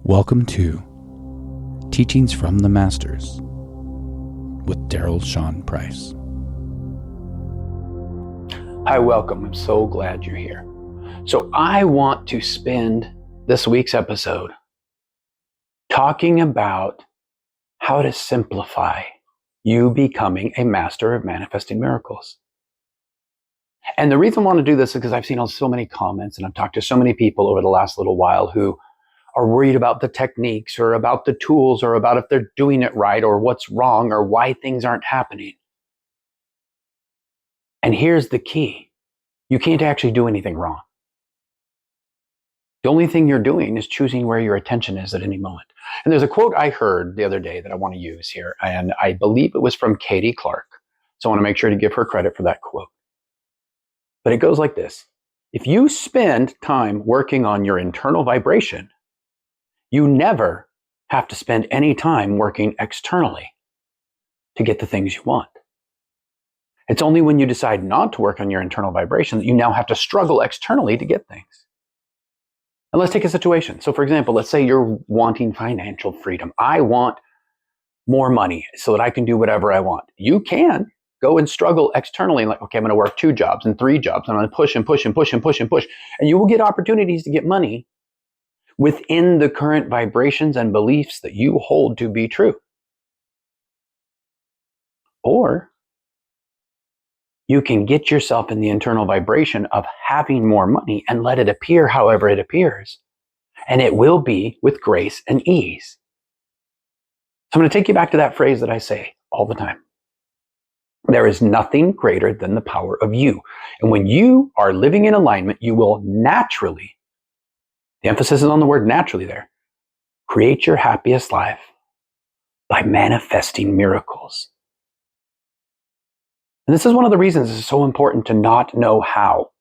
Welcome to Teachings from the Masters with Daryl Shaun Price. Hi, welcome. I'm so glad you're here. So I want to spend this week's episode talking about how to simplify you becoming a master of manifesting miracles. And the reason I want to do this is because I've seen so many comments and I've talked to so many people over the last little while who are worried about the techniques or about the tools or about if they're doing it right or what's wrong or why things aren't happening. And here's the key. You can't actually do anything wrong. The only thing you're doing is choosing where your attention is at any moment. And there's a quote I heard the other day that I want to use here, and I believe it was from Katie Clark. So I want to make sure to give her credit for that quote. But it goes like this. If you spend time working on your internal vibration, you never have to spend any time working externally to get the things you want. It's only when you decide not to work on your internal vibration that you now have to struggle externally to get things. And let's take a situation. So for example, let's say you're wanting financial freedom. I want more money so that I can do whatever I want. You can go and struggle externally, like, okay, I'm going to work 2 jobs and 3 jobs. I'm going to push and push and push and push and push. And you will get opportunities to get money within the current vibrations and beliefs that you hold to be true. Or you can get yourself in the internal vibration of having more money and let it appear however it appears. And it will be with grace and ease. So I'm going to take you back to that phrase that I say all the time. There is nothing greater than the power of you. And when you are living in alignment, you will naturally, the emphasis is on the word naturally there, create your happiest life by manifesting miracles. And this is one of the reasons it's so important to not know how.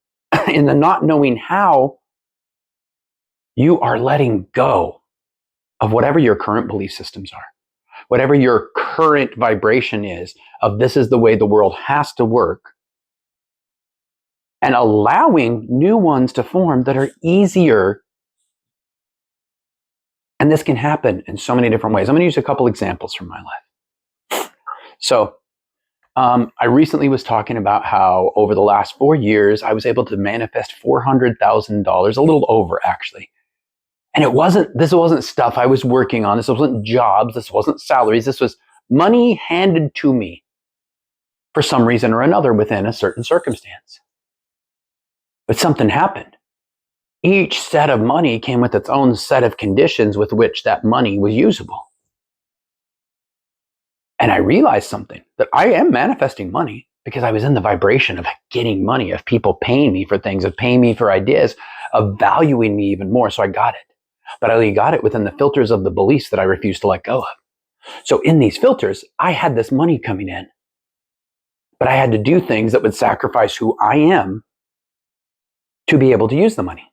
In the not knowing how, you are letting go of whatever your current belief systems are. Whatever your current vibration is of this is the way the world has to work, and allowing new ones to form that are easier. And this can happen in so many different ways. I'm going to use a couple examples from my life. So I recently was talking about how over the last 4 years, I was able to manifest $400,000, a little over actually. And this wasn't stuff I was working on. This wasn't jobs. This wasn't salaries. This was money handed to me for some reason or another within a certain circumstance. But something happened. Each set of money came with its own set of conditions with which that money was usable. And I realized something, that I am manifesting money because I was in the vibration of getting money, of people paying me for things, of paying me for ideas, of valuing me even more. So I got it. But I only got it within the filters of the beliefs that I refused to let go of. So in these filters, I had this money coming in, but I had to do things that would sacrifice who I am to be able to use the money.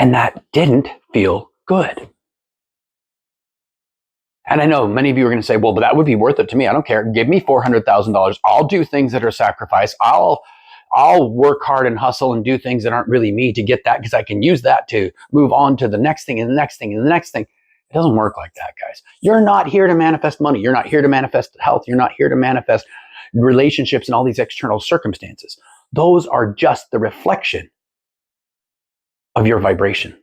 And that didn't feel good. And I know many of you are going to say, well, but that would be worth it to me. I don't care. Give me $400,000. I'll do things that are sacrifice. I'll work hard and hustle and do things that aren't really me to get that because I can use that to move on to the next thing and the next thing and the next thing. It doesn't work like that, guys. You're not here to manifest money. You're not here to manifest health. You're not here to manifest relationships and all these external circumstances. Those are just the reflection of your vibration.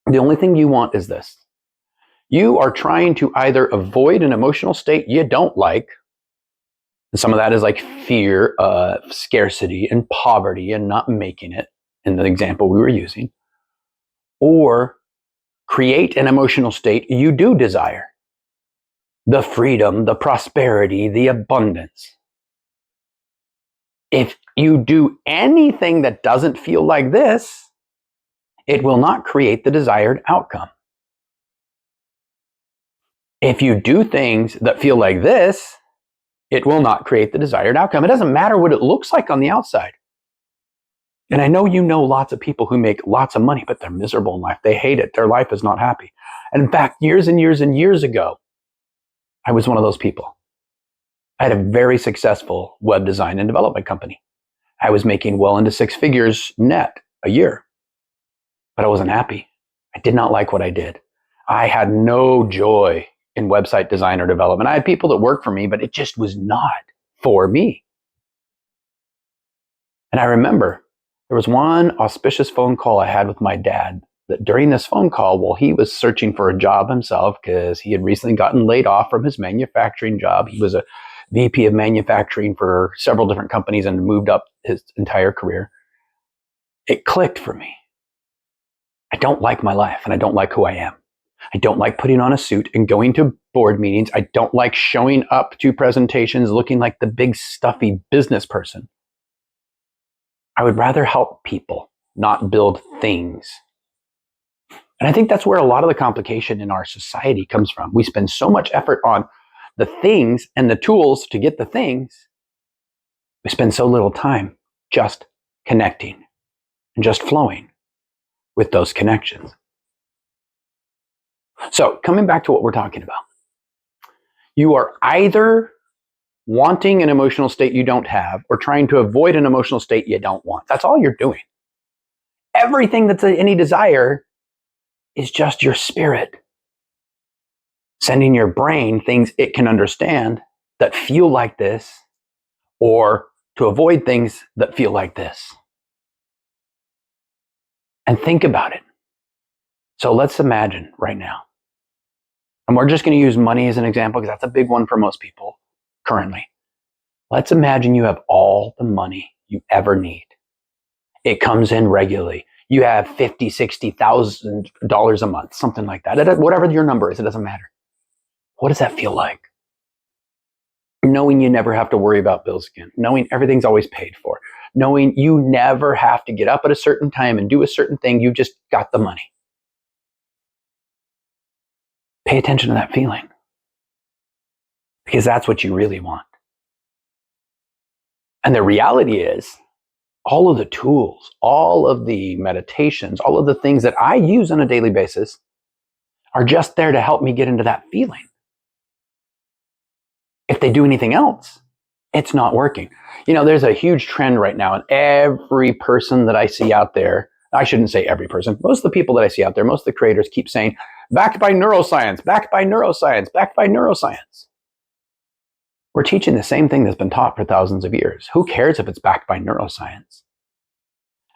The only thing you want is this. You are trying to either avoid an emotional state you don't like, and some of that is like fear of scarcity and poverty and not making it, in the example we were using, or create an emotional state you do desire. The freedom, the prosperity, the abundance. If you do anything that doesn't feel like this, it will not create the desired outcome. If you do things that feel like this, it will not create the desired outcome. It doesn't matter what it looks like on the outside. And I know you know lots of people who make lots of money, but they're miserable in life. They hate it. Their life is not happy. And in fact, years and years and years ago, I was one of those people. I had a very successful web design and development company. I was making well into 6 figures net a year, but I wasn't happy. I did not like what I did. I had no joy in website design or development. I had people that worked for me, but it just was not for me. And I remember there was one auspicious phone call I had with my dad that during this phone call, while he was searching for a job himself, because he had recently gotten laid off from his manufacturing job. He was a VP of manufacturing for several different companies and moved up his entire career. It clicked for me. I don't like my life and I don't like who I am. I don't like putting on a suit and going to board meetings. I don't like showing up to presentations looking like the big stuffy business person. I would rather help people, not build things. And I think that's where a lot of the complication in our society comes from. We spend so much effort on the things and the tools to get the things. We spend so little time just connecting and just flowing with those connections. So coming back to what we're talking about, you are either wanting an emotional state you don't have or trying to avoid an emotional state you don't want. That's all you're doing. Everything that's any desire is just your spirit sending your brain things it can understand that feel like this, or to avoid things that feel like this. And think about it. So let's imagine right now, and we're just going to use money as an example because that's a big one for most people currently. Let's imagine you have all the money you ever need. It comes in regularly. You have $50,000, $60,000 a month, something like that. Whatever your number is, it doesn't matter. What does that feel like? Knowing you never have to worry about bills again. Knowing everything's always paid for. Knowing you never have to get up at a certain time and do a certain thing. You just got the money. Pay attention to that feeling. Because that's what you really want. And the reality is, all of the tools, all of the meditations, all of the things that I use on a daily basis are just there to help me get into that feeling. If they do anything else, it's not working. You know, there's a huge trend right now, and every person that I see out there, I shouldn't say every person, most of the people that I see out there, most of the creators keep saying, backed by neuroscience, backed by neuroscience, backed by neuroscience. We're teaching the same thing that's been taught for thousands of years. Who cares if it's backed by neuroscience?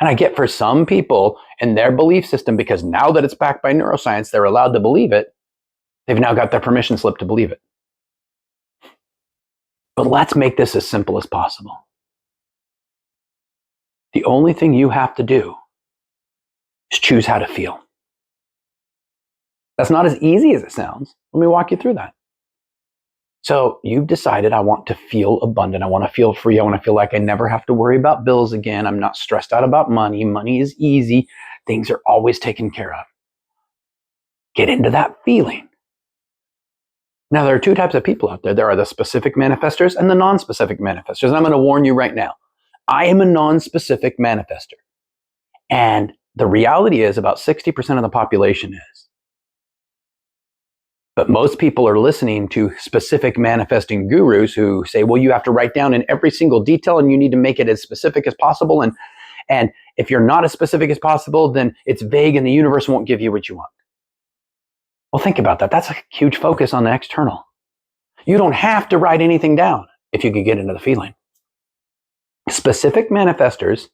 And I get for some people in their belief system, because now that it's backed by neuroscience, they're allowed to believe it. They've now got their permission slip to believe it. But let's make this as simple as possible. The only thing you have to do is choose how to feel. That's not as easy as it sounds. Let me walk you through that. So you've decided, I want to feel abundant. I want to feel free. I want to feel like I never have to worry about bills again. I'm not stressed out about money. Money is easy. Things are always taken care of. Get into that feeling. Now, there are two types of people out there. There are the specific manifestors and the non-specific manifestors. And I'm going to warn you right now, I am a non-specific manifester. And the reality is about 60% of the population is. But most people are listening to specific manifesting gurus who say, well, you have to write down in every single detail and you need to make it as specific as possible. And if you're not as specific as possible, then it's vague and the universe won't give you what you want. Well, think about that. That's a huge focus on the external. You don't have to write anything down if you can get into the feeling. Specific manifestors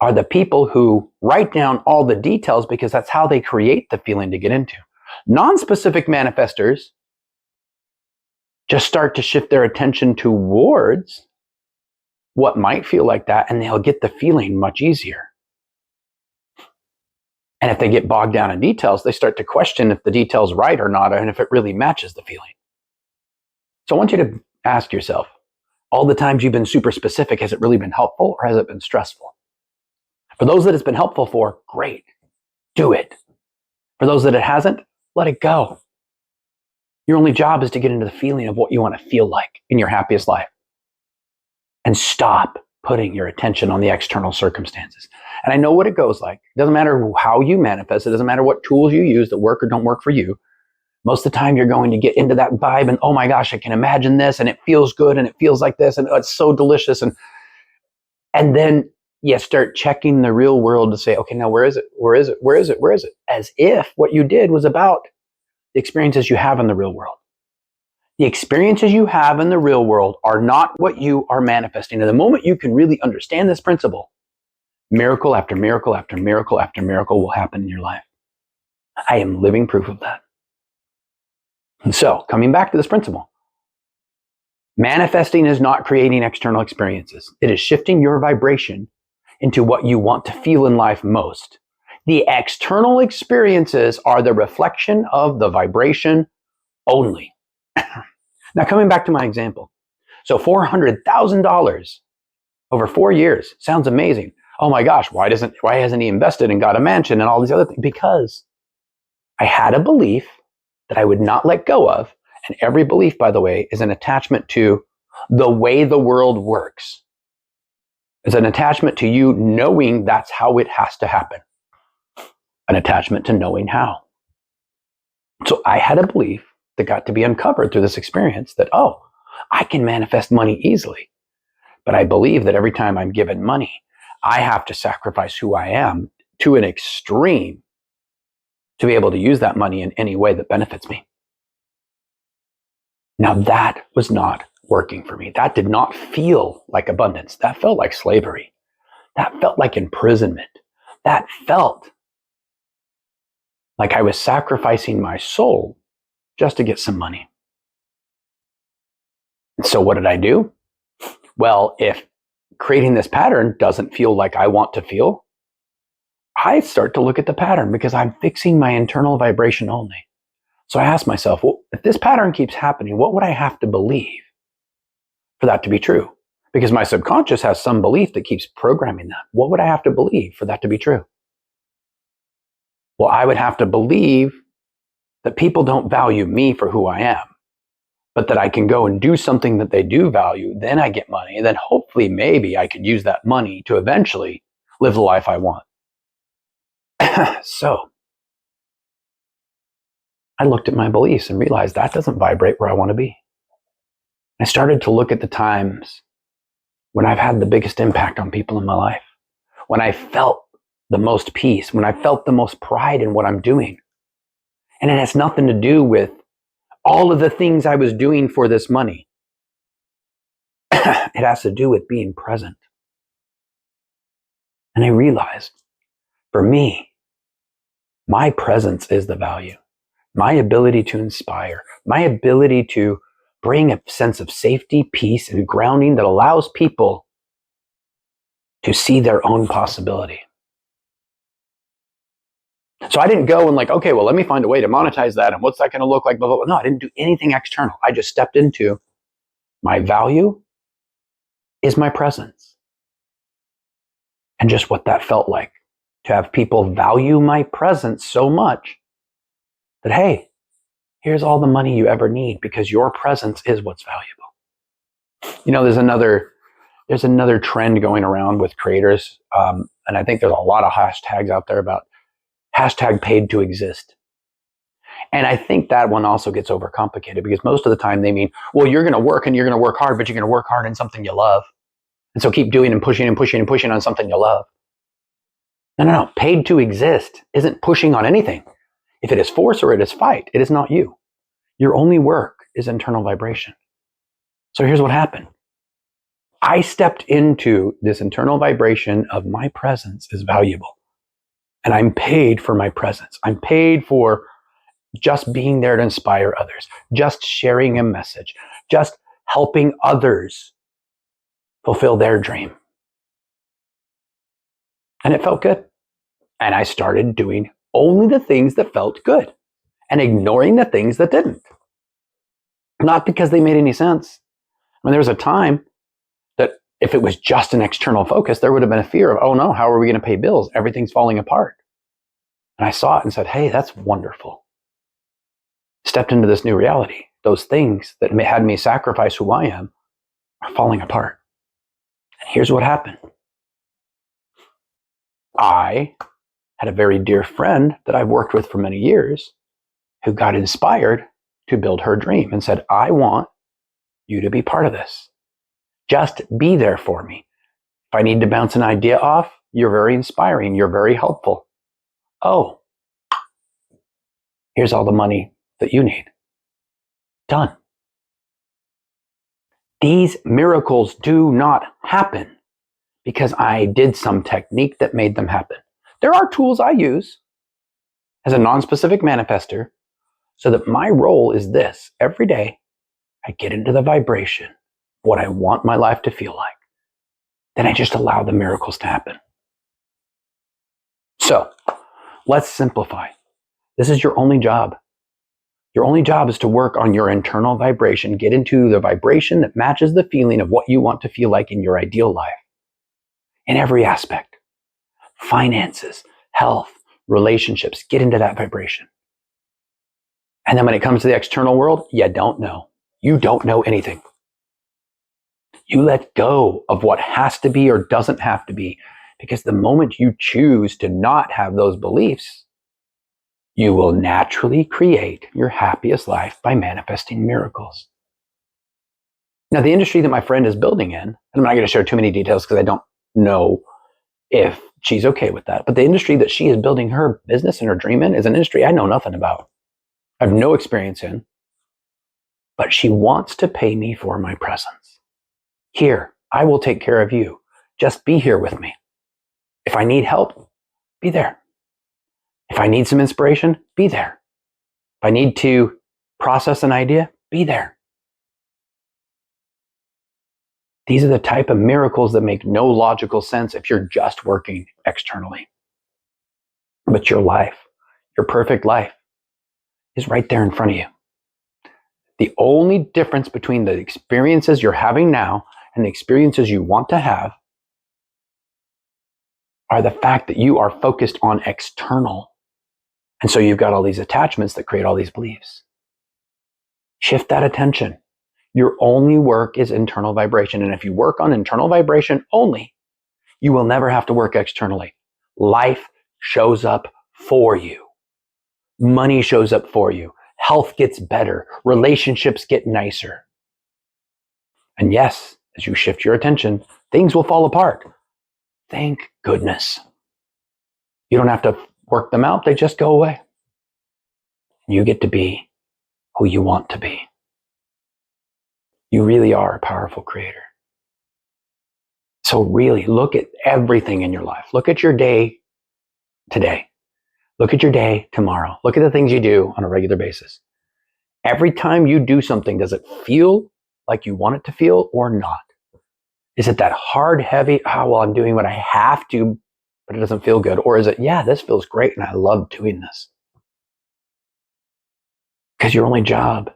are the people who write down all the details because that's how they create the feeling to get into. Non-specific manifestors just start to shift their attention towards what might feel like that, and they'll get the feeling much easier. And if they get bogged down in details, they start to question if the detail's right or not, and if it really matches the feeling. So I want you to ask yourself, all the times you've been super specific, has it really been helpful or has it been stressful? For those that it's been helpful for, great, do it. For those that it hasn't, let it go. Your only job is to get into the feeling of what you want to feel like in your happiest life. And stop putting your attention on the external circumstances. And I know what it goes like. It doesn't matter how you manifest. It doesn't matter what tools you use that work or don't work for you. Most of the time you're going to get into that vibe and, oh my gosh, I can imagine this and it feels good and it feels like this and oh, it's so delicious. And then you start checking the real world to say, okay, now where is it? Where is it? Where is it? Where is it? As if what you did was about the experiences you have in the real world. The experiences you have in the real world are not what you are manifesting. And the moment you can really understand this principle, miracle after miracle after miracle after miracle will happen in your life. I am living proof of that. And so, coming back to this principle, manifesting is not creating external experiences. It is shifting your vibration into what you want to feel in life most. The external experiences are the reflection of the vibration only. Now, coming back to my example. So $400,000 over 4 years sounds amazing. Oh my gosh, why hasn't he invested and got a mansion and all these other things? Because I had a belief that I would not let go of. And every belief, by the way, is an attachment to the way the world works. It's an attachment to you knowing that's how it has to happen. An attachment to knowing how. So I had a belief that got to be uncovered through this experience that, oh, I can manifest money easily. But I believe that every time I'm given money, I have to sacrifice who I am to an extreme to be able to use that money in any way that benefits me. Now that was not working for me. That did not feel like abundance. That felt like slavery. That felt like imprisonment. That felt like I was sacrificing my soul just to get some money. And so what did I do? Well, if creating this pattern doesn't feel like I want to feel, I start to look at the pattern because I'm fixing my internal vibration only. So I ask myself, well, if this pattern keeps happening, what would I have to believe for that to be true? Because my subconscious has some belief that keeps programming that. What would I have to believe for that to be true? Well, I would have to believe that people don't value me for who I am, but that I can go and do something that they do value. Then I get money. And then hopefully, maybe I could use that money to eventually live the life I want. So I looked at my beliefs and realized that doesn't vibrate where I want to be. I started to look at the times when I've had the biggest impact on people in my life, when I felt the most peace, when I felt the most pride in what I'm doing. And it has nothing to do with all of the things I was doing for this money. It has to do with being present. And I realized, for me, my presence is the value. My ability to inspire, my ability to bring a sense of safety, peace, and grounding that allows people to see their own possibility. So I didn't go and like, okay, well, let me find a way to monetize that. And what's that going to look like? Blah, blah, blah. No, I didn't do anything external. I just stepped into my value is my presence. And just what that felt like to have people value my presence so much that, hey, here's all the money you ever need because your presence is what's valuable. You know, there's another trend going around with creators. And I think there's a lot of hashtags out there about hashtag paid to exist. And I think that one also gets overcomplicated because most of the time they mean, well, you're going to work and you're going to work hard, but you're going to work hard in something you love. And so keep doing and pushing and pushing and pushing on something you love. No. Paid to exist isn't pushing on anything. If it is force or it is fight, it is not you. Your only work is internal vibration. So here's what happened. I stepped into this internal vibration of my presence is valuable. And I'm paid for my presence. I'm paid for just being there to inspire others, just sharing a message, just helping others fulfill their dream. And it felt good. And I started doing only the things that felt good and ignoring the things that didn't. Not because they made any sense. I mean, there was a time that if it was just an external focus, there would have been a fear of, oh no, how are we going to pay bills? Everything's falling apart. And I saw it and said, hey, that's wonderful. Stepped into this new reality. Those things that had me sacrifice who I am are falling apart. And here's what happened. I had a very dear friend that I've worked with for many years who got inspired to build her dream and said, I want you to be part of this. Just be there for me. If I need to bounce an idea off, you're very inspiring. You're very helpful. Oh, here's all the money that you need. Done. These miracles do not happen because I did some technique that made them happen. There are tools I use as a non-specific manifester so that my role is this. Every day, I get into the vibration, what I want my life to feel like. Then I just allow the miracles to happen. So, let's simplify. This is your only job. Your only job is to work on your internal vibration, get into the vibration that matches the feeling of what you want to feel like in your ideal life. In every aspect. Finances, health, relationships, get into that vibration. And then when it comes to the external world, you don't know. You don't know anything. You let go of what has to be or doesn't have to be, because the moment you choose to not have those beliefs, you will naturally create your happiest life by manifesting miracles. Now, the industry that my friend is building in, and I'm not going to share too many details because I don't know if she's okay with that, but the industry that she is building her business and her dream in is an industry I know nothing about. I have no experience in, but she wants to pay me for my presence. Here, I will take care of you. Just be here with me. If I need help, be there. If I need some inspiration, be there. If I need to process an idea, be there. These are the type of miracles that make no logical sense if you're just working externally. But your life, your perfect life, is right there in front of you. The only difference between the experiences you're having now and the experiences you want to have are the fact that you are focused on external. And so you've got all these attachments that create all these beliefs. Shift that attention. Your only work is internal vibration. And if you work on internal vibration only, you will never have to work externally. Life shows up for you. Money shows up for you. Health gets better. Relationships get nicer. And yes, as you shift your attention, things will fall apart. Thank goodness. You don't have to work them out. They just go away. You get to be who you want to be. You really are a powerful creator. So really look at everything in your life. Look at your day today. Look at your day tomorrow. Look at the things you do on a regular basis. Every time you do something, does it feel like you want it to feel or not? Is it that hard, heavy, I'm doing what I have to, but it doesn't feel good? Or is it, this feels great and I love doing this? Because your only job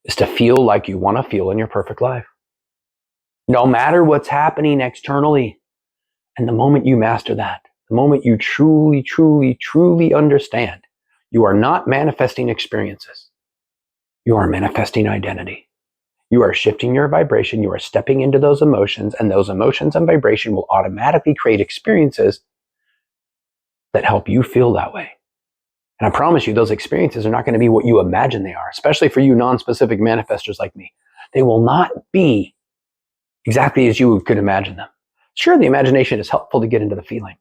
is to feel like you want to feel in your perfect life. No matter what's happening externally. And the moment you master that, the moment you truly, truly, truly understand, you are not manifesting experiences. You are manifesting identity. You are shifting your vibration. You are stepping into those emotions, and those emotions and vibration will automatically create experiences that help you feel that way. And I promise you, those experiences are not going to be what you imagine they are, especially for you non-specific manifestors like me. They will not be exactly as you could imagine them. Sure, the imagination is helpful to get into the feeling.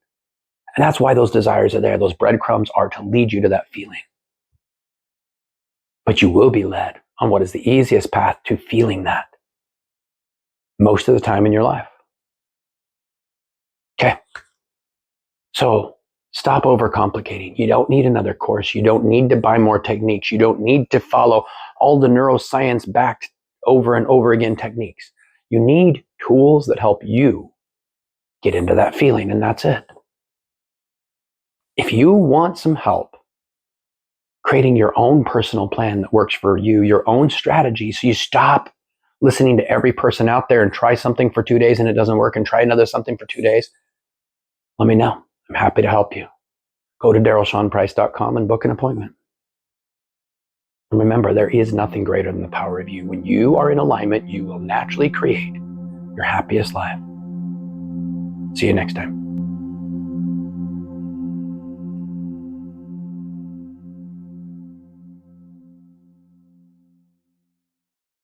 And that's why those desires are there. Those breadcrumbs are to lead you to that feeling. But you will be led on what is the easiest path to feeling that most of the time in your life. Okay. So stop overcomplicating. You don't need another course. You don't need to buy more techniques. You don't need to follow all the neuroscience backed over and over again techniques. You need tools that help you get into that feeling, and that's it. If you want some help creating your own personal plan that works for you, your own strategy, so you stop listening to every person out there and try something for 2 days and it doesn't work and try another something for 2 days, let me know. I'm happy to help you. Go to darylshaunprice.com and book an appointment. And remember, there is nothing greater than the power of you. When you are in alignment, you will naturally create your happiest life. See you next time.